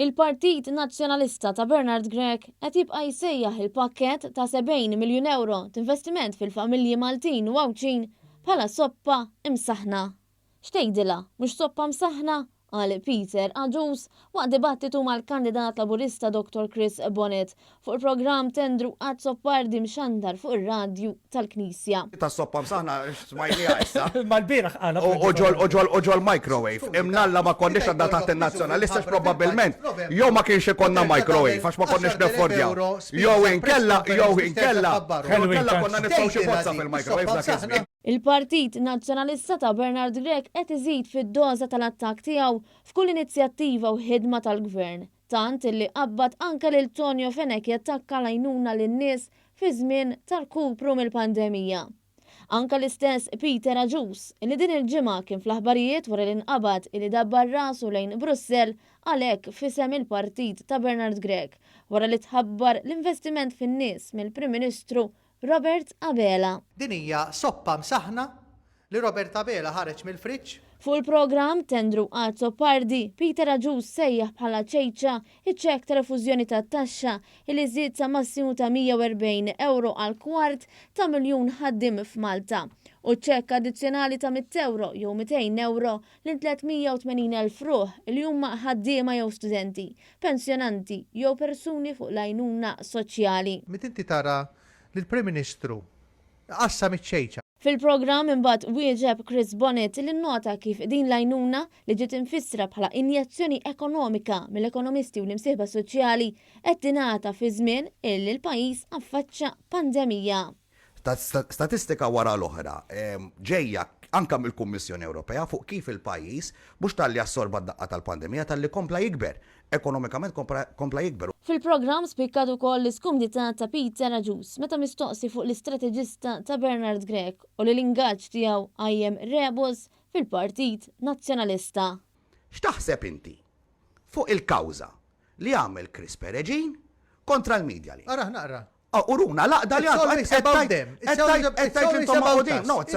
Il-Partit Nazzjonalista ta' Bernard Grech qed jibqa' jsejjaħ il-pakkett ta' 70 miljun euro t'investiment fil-familji Maltin u Għawċin bħala soppa imsaħħna. X'tgħidilha, mhux soppa msaħħna? Qal Peter Aġus waqt dibattitu mal-kandidat Laburista Dr. Chris Bonnet fuq il-programm tendru għad soppardi mxandar fuq ir-radju tal-Knisja. Ta' soppa msaħna smajnija issa. Mal-biraħ għana. Oġol microwave. Imnalla ma konniex għadda taħt il-nazzjonalista probabilment. Jew ma kienx ikonna microwave, għax ma konniex neffordjaw. Jew inkella konna nitfaw xi bozza fil-microwave dak iż-żmien. Il-Partit Nazzjonalista ta' Bernard Grech qed iżid fid-doża tal-attakk tiegħu f'kull inizjattiva u ħidma tal-Gvern, tant illi qabbad anke lil Tonio Fenek jattakka l-għajnuna lin-nies fi żmien tal-kupru mill-pandemija. Anke l-istess Peter Aġus illi din il-ġimgħa kien fl-aħbarijiet wara l-inqabad illi dabbar rasu lejn Brussell għalhekk fisem il-Partit ta' Bernard Grech wara li tħabbar l-investiment fin-nies mill-Prim Ministru Robert Abela. Din hija soppa msaħħna li Robert Abela ħareġ mill-friġġ. Fuq il-programm tendru għad soppardi, Peter Aġus sejjaħ bħala ċejċa iċ-ċek ta' refużjoni ta' taxxa li żied sa' massimu ta' 140 euro għal kwart ta' miljun ħaddim f'Malta u ċek addizzjonali ta' 100 euro jew 200 euro lil 380,000 ruħ li huma ħaddiema jew studenti, pensjonanti jew persuni fuq l-għajnuna soċjali. Mit inti tara lill-Prim Ministru qassa miċ-ċejċa. Fil-programm imbagħad wieġeb Chris Bonnet li nnota kif din l-għajnuna li ġiet infissra bħala injezzjoni ekonomika mill-ekonomisti u l-imsieħba soċjali qed tingħata fi żmien illi l-pajjiż affaċċa pandemija. Statistika wara l-oħra ġejja anke mill-Kummissjoni Ewropea fuq kif il-pajjiż mhux talli assorba d-daqqa tal-pandemija talli kompla jikber, ekonomikament kompla jikber. Fil-programm spikkat ukoll l-iskumdità ta' Peter Aġus meta mistoqsi fuq l-istrateġista ta' Bernard Grech u li l-ingaġġ tiegħu għajjem rebus fil-Partit Nazzjonalista. X'taħseb inti fuq il-kawża li għamel Chris Pereġin kontra l-medja li? Ara naqra. Uruna, laqda li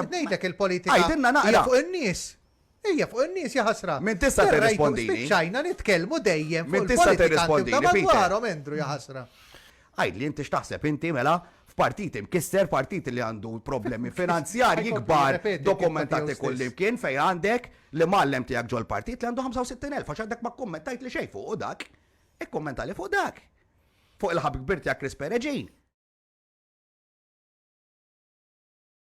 Ngħidlek il-politika hija fuq in-nies. Hija fuq in-nies jaħasra. Min tista' tirrispondili. Spiċċajna nitkellmu dejjem Min tista' tirrispondili. madwarhom Endru jaħasra. Għajdli inti x'taħseb inti mela f'partit imkisser partit li għandu problemi finanzjarji kbar dokumentati kullimkien fejn għandek li mallem tiegħek ġol partit li għandu 65,000 għax għandek ma kommentajt li xejn fuq dak. Ikkommenta li fuq dak. Fuq il-ħabib kbir tiegħek Chris Pereġin.